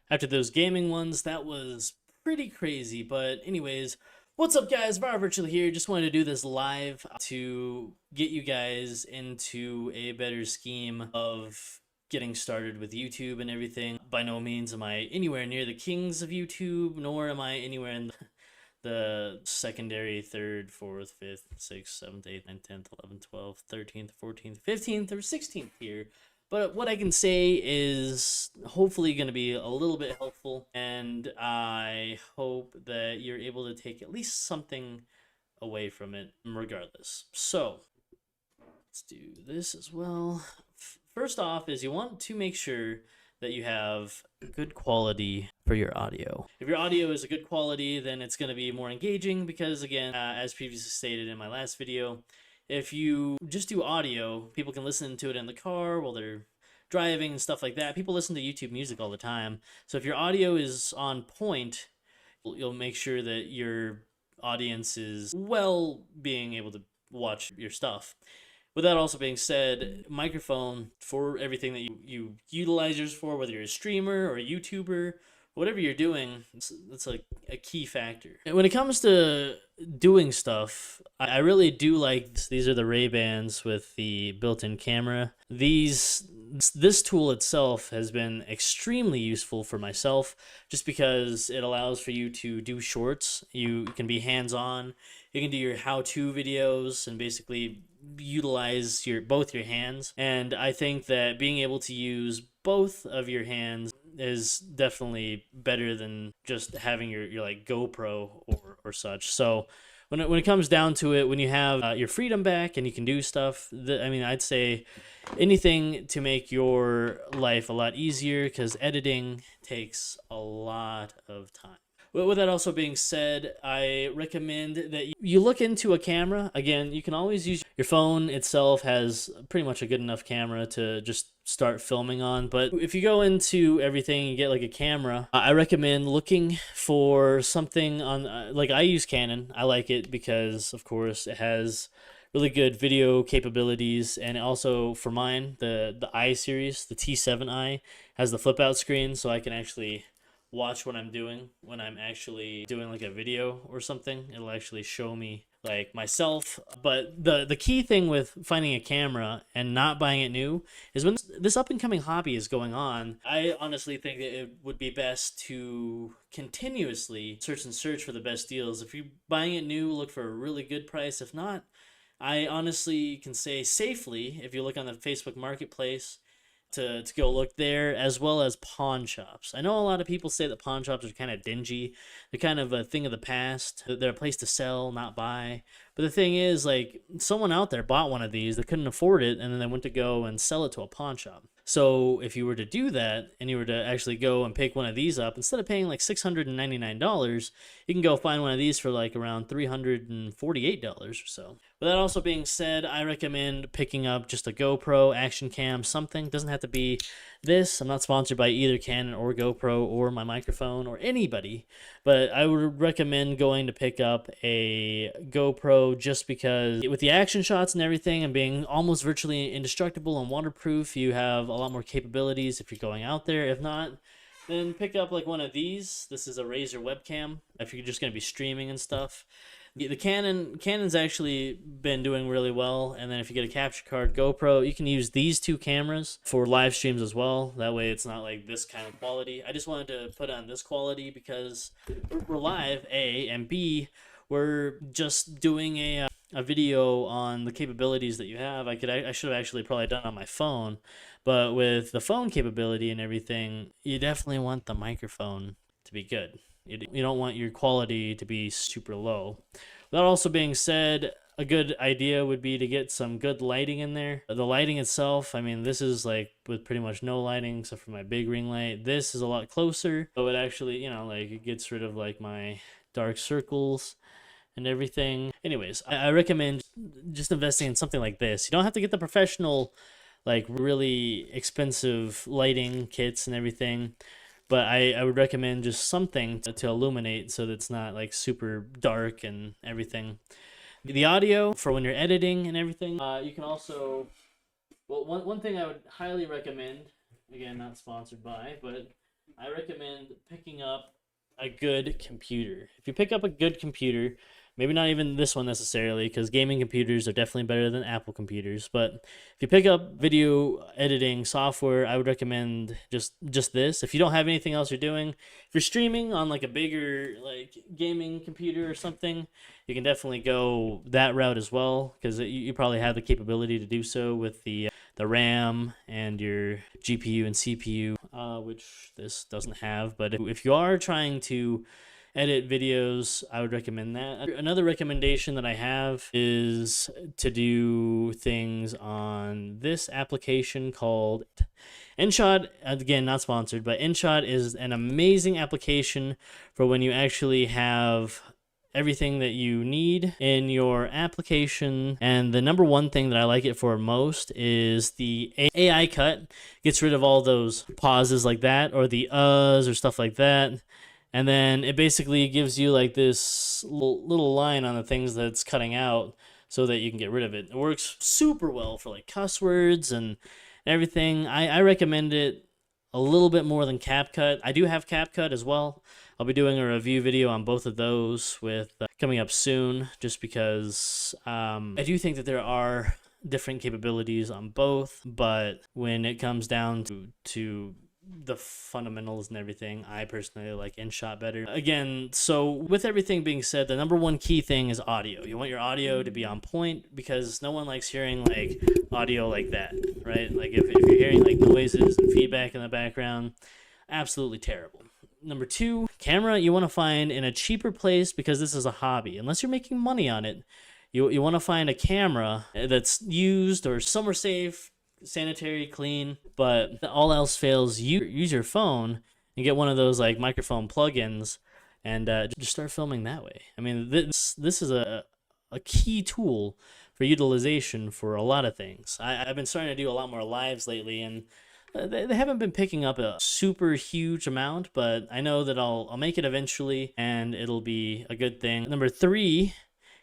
after those gaming ones. That was pretty crazy. But anyways, what's up guys? ViralVirtually here. Just wanted to do this live to get you guys into a better scheme of getting started with YouTube and everything. By no means am I anywhere near the kings of YouTube, nor am I anywhere in the secondary, third, fourth, fifth, sixth, seventh, eighth, ninth, 10th, 11th, 12th, 13th, 14th, 15th, or 16th here. But what I can say is hopefully going to be a little bit helpful, and I hope that you're able to take at least something away from it regardless. So let's do this as well. First off is you want to make sure that you have good quality for your audio. If your audio is a good quality, then it's going to be more engaging because, again, as previously stated in my last video, if you just do audio, people can listen to it in the car while they're driving and stuff like that. People listen to YouTube music all the time. So if your audio is on point, you'll make sure that your audience is well being able to watch your stuff. With that also being said, microphone for everything that you utilize yours for, whether you're a streamer or a YouTuber, whatever you're doing, it's like a key factor. And when it comes to doing stuff, I really do like these are the Ray-Bans with the built-in camera. This tool itself has been extremely useful for myself just because it allows for you to do shorts. You can be hands-on. You can do your how-to videos and basically utilize both your hands. And I think that being able to use both of your hands is definitely better than just having your like GoPro or such. So when it comes down to it, when you have your freedom back and you can do stuff, I'd say anything to make your life a lot easier, because editing takes a lot of time. With that also being said, I recommend that you look into a camera. Again, you can always use your phone itself, has pretty much a good enough camera to just start filming on. But if you go into everything and get like a camera, I recommend looking for something on, like I use Canon. I like it because, of course, it has really good video capabilities, and also for mine, the I series, the T7i, has the flip out screen, so I can actually watch what I'm doing when I'm actually doing like a video or something. It'll actually show me like myself. But the key thing with finding a camera and not buying it new is when this up and coming hobby is going on, I honestly think that it would be best to continuously search for the best deals. If you're buying it new, look for a really good price. If not, I honestly can say safely, if you look on the Facebook Marketplace, to go look there, as well as pawn shops. I know a lot of people say that pawn shops are kind of dingy. They're kind of a thing of the past. They're a place to sell, not buy. But the thing is, like, someone out there bought one of these, they couldn't afford it, and then they went to go and sell it to a pawn shop. So if you were to do that, and you were to actually go and pick one of these up, instead of paying like $699, you can go find one of these for like around $348 or so. With that also being said, I recommend picking up just a GoPro, action cam, something. Doesn't have to be this. I'm not sponsored by either Canon or GoPro or my microphone or anybody, but I would recommend going to pick up a GoPro just because with the action shots and everything and being almost virtually indestructible and waterproof, you have a lot more capabilities if you're going out there. If not, then pick up like one of these. This is a Razer webcam if you're just going to be streaming and stuff. The Canon's actually been doing really well, and then if you get a capture card GoPro, you can use these two cameras for live streams as well. That way it's not like this kind of quality. I just wanted to put on this quality because we're live, A, and B, we're just doing a video on the capabilities that you have. I should have actually probably done it on my phone, but with the phone capability and everything, you definitely want the microphone to be good. You don't want your quality to be super low. That also being said, a good idea would be to get some good lighting in there. The lighting itself, this is like with pretty much no lighting except for my big ring light. This is a lot closer, so it actually, like it gets rid of like my dark circles and everything. Anyways, I recommend just investing in something like this. You don't have to get the professional, like really expensive lighting kits and everything. But I would recommend just something to illuminate so that it's not like super dark and everything. The audio for when you're editing and everything, you can also, well, one thing I would highly recommend, again, not sponsored by, but I recommend picking up a good computer. If you pick up a good computer, maybe not even this one necessarily, because gaming computers are definitely better than Apple computers. But if you pick up video editing software, I would recommend just this. If you don't have anything else you're doing, if you're streaming on like a bigger like gaming computer or something, you can definitely go that route as well, because you probably have the capability to do so with the RAM and your GPU and CPU, which this doesn't have. But if you are trying to edit videos, I would recommend that. Another recommendation that I have is to do things on this application called InShot. Again, not sponsored, but InShot is an amazing application for when you actually have everything that you need in your application. And the number one thing that I like it for most is the AI cut. Gets rid of all those pauses like that, or the or stuff like that. And then it basically gives you like this little line on the things that's cutting out so that you can get rid of it. It works super well for like cuss words and everything. I recommend it a little bit more than CapCut. I do have CapCut as well. I'll be doing a review video on both of those with coming up soon, just because I do think that there are different capabilities on both, but when it comes down to the fundamentals and everything, I personally like InShot better. Again, so with everything being said, the number one key thing is audio. You want your audio to be on point, because no one likes hearing like audio like that, right? Like if you're hearing like noises and feedback in the background, absolutely terrible. Number two, camera you want to find in a cheaper place, because this is a hobby. Unless you're making money on it, you want to find a camera that's used or somewhere safe, sanitary, clean. But all else fails, you use your phone and get one of those like microphone plugins and just start filming that way. I mean, this is a key tool for utilization for a lot of things. I've been starting to do a lot more lives lately, and they haven't been picking up a super huge amount, but I know that I'll make it eventually, and it'll be a good thing. Number three,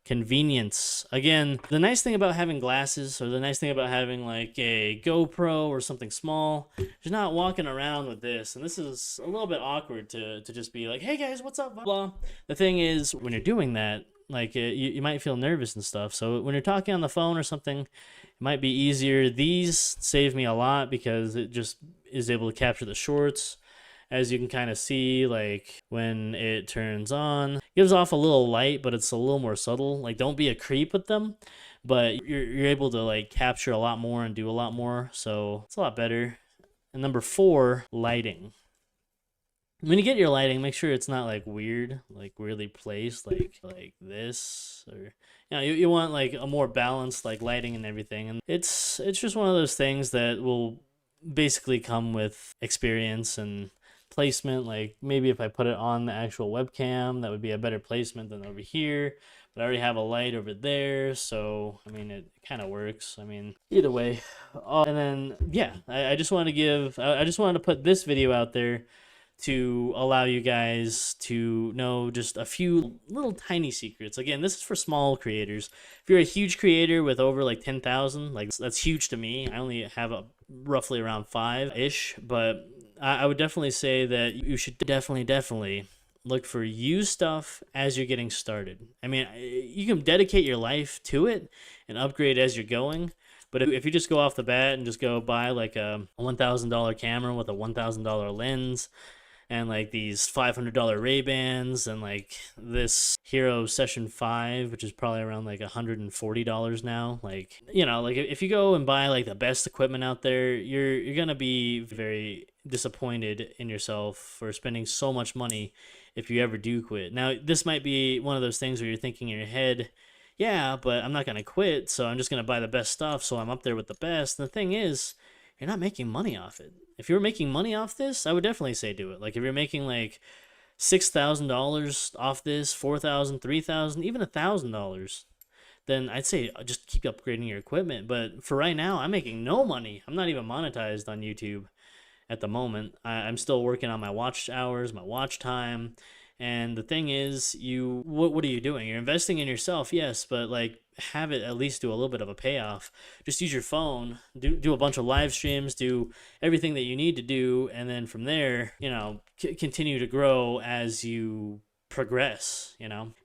convenience. Again, the nice thing about having glasses, or the nice thing about having like a GoPro or something small, you're not walking around with this, and this is a little bit awkward to just be like, hey guys, what's up, blah. The thing is, when you're doing that, like you might feel nervous and stuff, so when you're talking on the phone or something, it might be easier. These save me a lot because it just is able to capture the shorts. As you can kind of see, like when it turns on, it gives off a little light, but it's a little more subtle. Like, don't be a creep with them, but you're able to like capture a lot more and do a lot more, so it's a lot better. And number four, lighting. When you get your lighting, make sure it's not like weird, like weirdly placed, like this, or you want like a more balanced like lighting and everything. And it's just one of those things that will basically come with experience and placement. Like maybe if I put it on the actual webcam, that would be a better placement than over here. But I already have a light over there, so I mean it kind of works. I mean, either way. And then yeah, I just wanted to put this video out there to allow you guys to know just a few little tiny secrets. Again, this is for small creators. If you're a huge creator with over like 10,000, like that's huge to me. I only have roughly around 5-ish, but I would definitely say that you should definitely look for used stuff as you're getting started. I mean, you can dedicate your life to it and upgrade as you're going. But if you just go off the bat and just go buy like a $1,000 camera with a $1,000 lens, and like these $500 Ray-Bans, and like this Hero Session 5, which is probably around like $140 now. Like, like if you go and buy like the best equipment out there, you're gonna be very disappointed in yourself for spending so much money if you ever do quit. Now, this might be one of those things where you're thinking in your head, yeah, but I'm not gonna quit, so I'm just gonna buy the best stuff, so I'm up there with the best. And the thing is, you're not making money off it. If you're making money off this, I would definitely say do it. Like if you're making like $6,000 off this, $4,000, $3,000, even $1,000, then I'd say just keep upgrading your equipment. But for right now, I'm making no money. I'm not even monetized on YouTube at the moment. I'm still working on my watch hours, my watch time, And the thing is, what are you doing? You're investing in yourself, yes, but like have it at least do a little bit of a payoff. Just use your phone, do a bunch of live streams, do everything that you need to do, and then from there, continue to grow as you progress.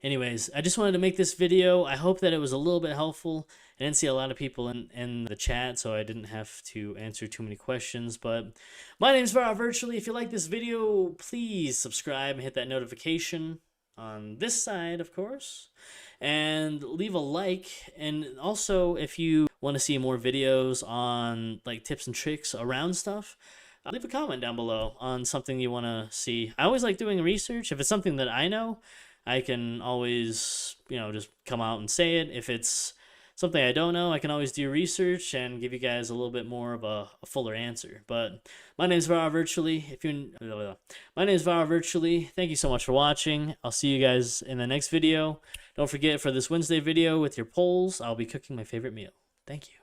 Anyways, I just wanted to make this video. I hope that it was a little bit helpful. I didn't see a lot of people in the chat, so I didn't have to answer too many questions. But my name is ViralVirtually. If you like this video, please subscribe and hit that notification on this side, of course. And leave a like. And also, if you want to see more videos on like tips and tricks around stuff, leave a comment down below on something you want to see. I always like doing research. If it's something that I know, I can always, just come out and say it. If it's something I don't know, I can always do research and give you guys a little bit more of a fuller answer. But my name is ViralVirtually. My name is ViralVirtually. Thank you so much for watching. I'll see you guys in the next video. Don't forget, for this Wednesday video with your polls, I'll be cooking my favorite meal. Thank you.